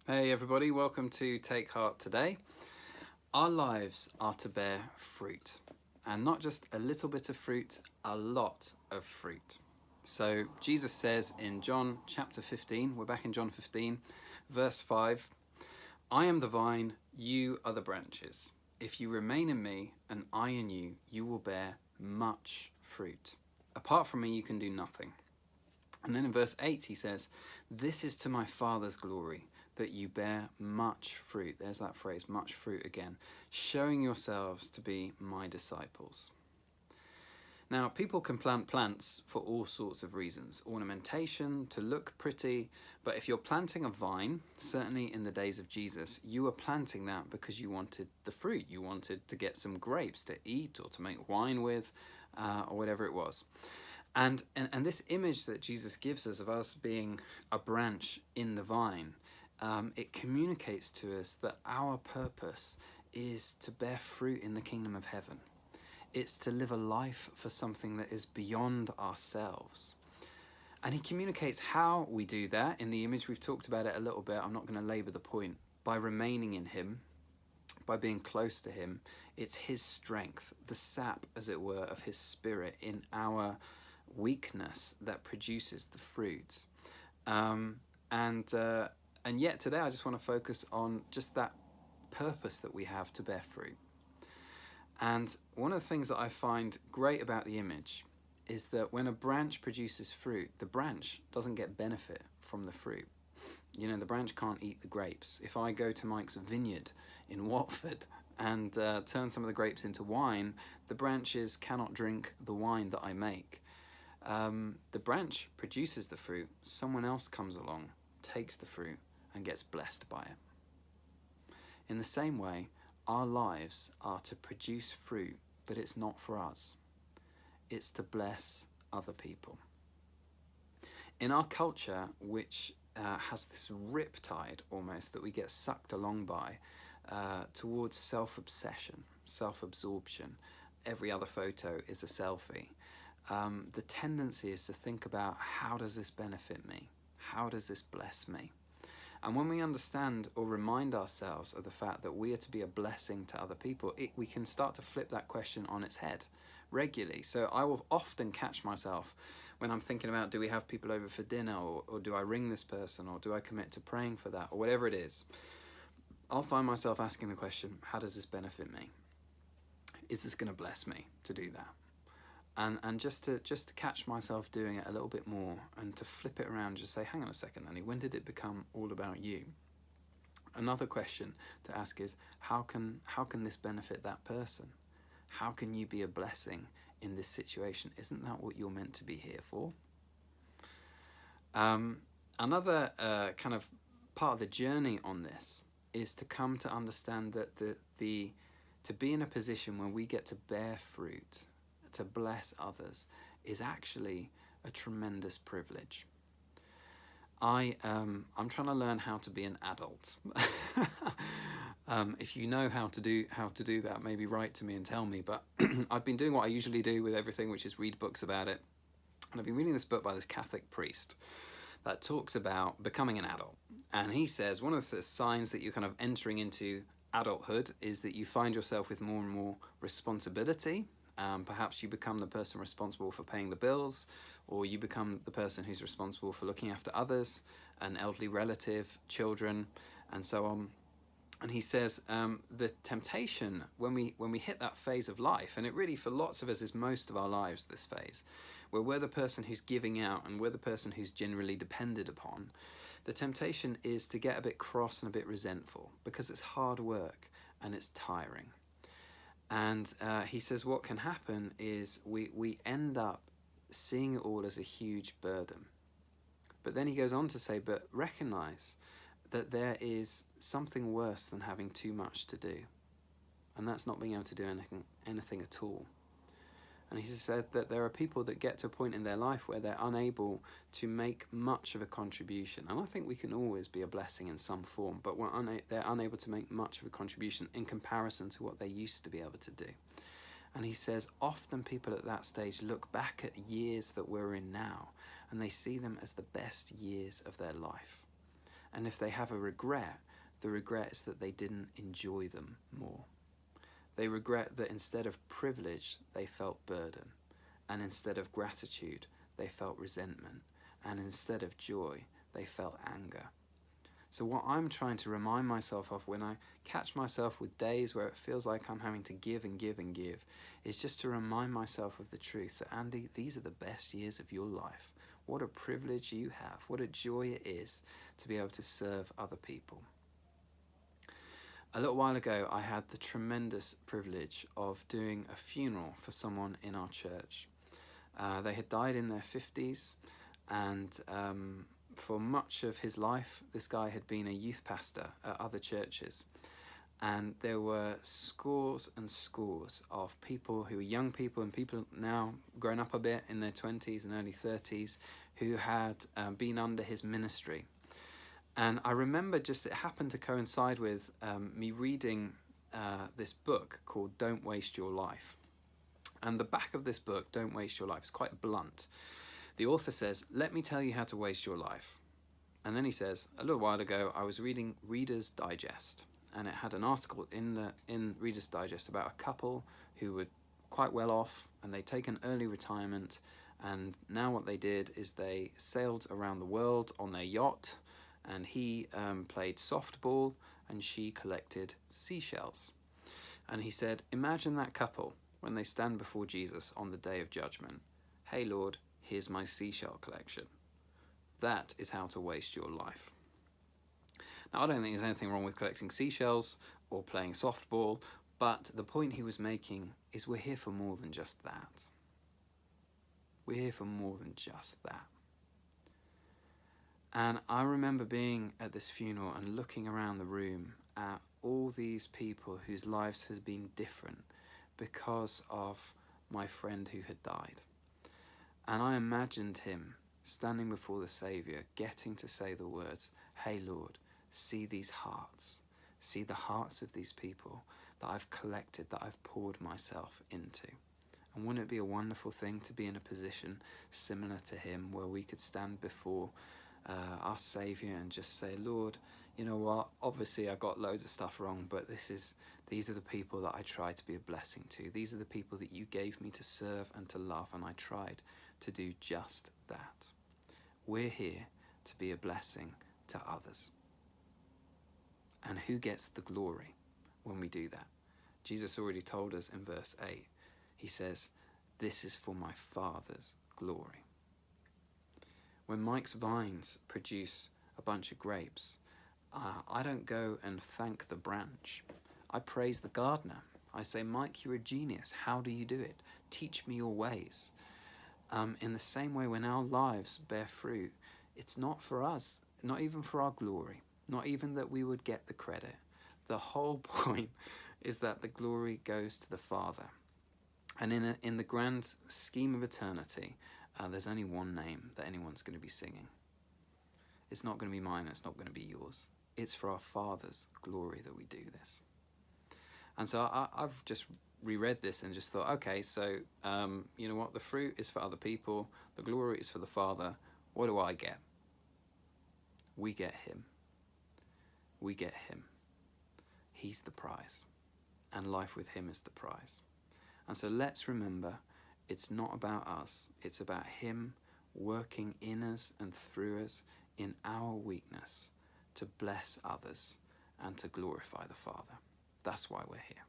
Hey everybody, welcome to Take Heart today. Our lives are to bear fruit, and not just a little bit of fruit, a lot of fruit. So Jesus says in John chapter 15, we're back in John 15, verse 5, I am the vine, you are the branches. If you remain in me and I in you, you will bear much fruit. Apart from me, you can do nothing. And then in verse 8 he says, this is to my Father's glory, that you bear much fruit. There's that phrase, much fruit again, showing yourselves to be my disciples. Now, people can plant plants for all sorts of reasons. Ornamentation, to look pretty, but if you're planting a vine, certainly in the days of Jesus, you were planting that because you wanted the fruit. You wanted to get some grapes to eat or to make wine with, or whatever it was. And this image that Jesus gives us of us being a branch in the vine, it communicates to us that our purpose is to bear fruit in the kingdom of heaven. It's to live a life for something that is beyond ourselves. And he communicates how we do that in the image. We've talked about it a little bit. I'm not going to labour the point. By remaining in him, by being close to him, it's his strength, the sap, as it were, of his spirit in our weakness that produces the fruit. And yet today I just want to focus on just that purpose that we have to bear fruit. And one of the things that I find great about the image is that when a branch produces fruit, the branch doesn't get benefit from the fruit. You know, the branch can't eat the grapes. If I go to Mike's vineyard in Watford and turn some of the grapes into wine, the branches cannot drink the wine that I make. The branch produces the fruit, someone else comes along, takes the fruit, and gets blessed by it. In the same way, our lives are to produce fruit, but it's not for us. It's to bless other people. In our culture, which has this riptide almost that we get sucked along by towards self-obsession, self-absorption, every other photo is a selfie. The tendency is to think about, how does this benefit me? How does this bless me? And when we understand or remind ourselves of the fact that we are to be a blessing to other people, we can start to flip that question on its head regularly. So I will often catch myself when I'm thinking about, do we have people over for dinner, or do I ring this person, or do I commit to praying for that, or whatever it is. I'll find myself asking the question, how does this benefit me? Is this going to bless me to do that? And just to catch myself doing it a little bit more, and to flip it around, just say, hang on a second, Annie, when did it become all about you? Another question to ask is, how can this benefit that person? How can you be a blessing in this situation? Isn't that what you're meant to be here for? Another kind of part of the journey on this is to come to understand that to be in a position where we get to bear fruit, to bless others, is actually a tremendous privilege. I'm trying to learn how to be an adult. If you know how to do that, maybe write to me and tell me. But I've been doing what I usually do with everything, which is read books about it. And I've been reading this book by this Catholic priest that talks about becoming an adult. And he says one of the signs that you're kind of entering into adulthood is that you find yourself with more and more responsibility. Perhaps you become the person responsible for paying the bills, or you become the person who's responsible for looking after others, an elderly relative, children, and so on. And he says the temptation when we hit that phase of life, and it really for lots of us is most of our lives, this phase, where we're the person who's giving out and we're the person who's generally depended upon, the temptation is to get a bit cross and a bit resentful because it's hard work and it's tiring. And he says what can happen is we end up seeing it all as a huge burden. But then he goes on to say, but recognize that there is something worse than having too much to do. And that's not being able to do anything at all. And he said that there are people that get to a point in their life where they're unable to make much of a contribution. And I think we can always be a blessing in some form, but they're unable to make much of a contribution in comparison to what they used to be able to do. And he says often people at that stage look back at years that we're in now, and they see them as the best years of their life. And if they have a regret, the regret is that they didn't enjoy them more. They regret that instead of privilege, they felt burden. And instead of gratitude, they felt resentment. And instead of joy, they felt anger. So what I'm trying to remind myself of when I catch myself with days where it feels like I'm having to give and give and give, is just to remind myself of the truth that, Andy, these are the best years of your life. What a privilege you have. What a joy it is to be able to serve other people. A little while ago, I had the tremendous privilege of doing a funeral for someone in our church. They had died in their 50s, and for much of his life, this guy had been a youth pastor at other churches. And there were scores and scores of people who were young people and people now grown up a bit in their 20s and early 30s who had been under his ministry. And I remember it happened to coincide with me reading this book called Don't Waste Your Life. And the back of this book, Don't Waste Your Life, is quite blunt. The author says, let me tell you how to waste your life. And then he says, a little while ago, I was reading Reader's Digest, and it had an article in Reader's Digest about a couple who were quite well off, and they'd taken early retirement, and now what they did is they sailed around the world on their yacht, and he played softball, and she collected seashells. And he said, imagine that couple when they stand before Jesus on the day of judgment. Hey, Lord, here's my seashell collection. That is how to waste your life. Now, I don't think there's anything wrong with collecting seashells or playing softball, but the point he was making is we're here for more than just that. We're here for more than just that. And I remember being at this funeral and looking around the room at all these people whose lives had been different because of my friend who had died. And I imagined him standing before the Saviour, getting to say the words, hey Lord, see these hearts, see the hearts of these people that I've collected, that I've poured myself into. And wouldn't it be a wonderful thing to be in a position similar to him, where we could stand before our Saviour and just say, Lord, you know what, obviously I got loads of stuff wrong, but these are the people that I tried to be a blessing to. These are the people that you gave me to serve and to love, and I tried to do just that. We're here to be a blessing to others. And who gets the glory when we do that? Jesus already told us in verse 8. He says, this is for my Father's glory. When Mike's vines produce a bunch of grapes, I don't go and thank the branch. I praise the gardener. I say, Mike, you're a genius. How do you do it? Teach me your ways. In the same way, when our lives bear fruit, it's not for us, not even for our glory, not even that we would get the credit. The whole point is that the glory goes to the Father. And in the grand scheme of eternity, there's only one name that anyone's going to be singing. It's not going to be mine, it's not going to be yours. It's for our Father's glory that we do this. And so I've just reread this and just thought, okay, so you know what? The fruit is for other people. The glory is for the Father. What do I get? We get him. We get him. He's the prize. And life with him is the prize. And so let's remember, it's not about us. It's about him working in us and through us in our weakness to bless others and to glorify the Father. That's why we're here.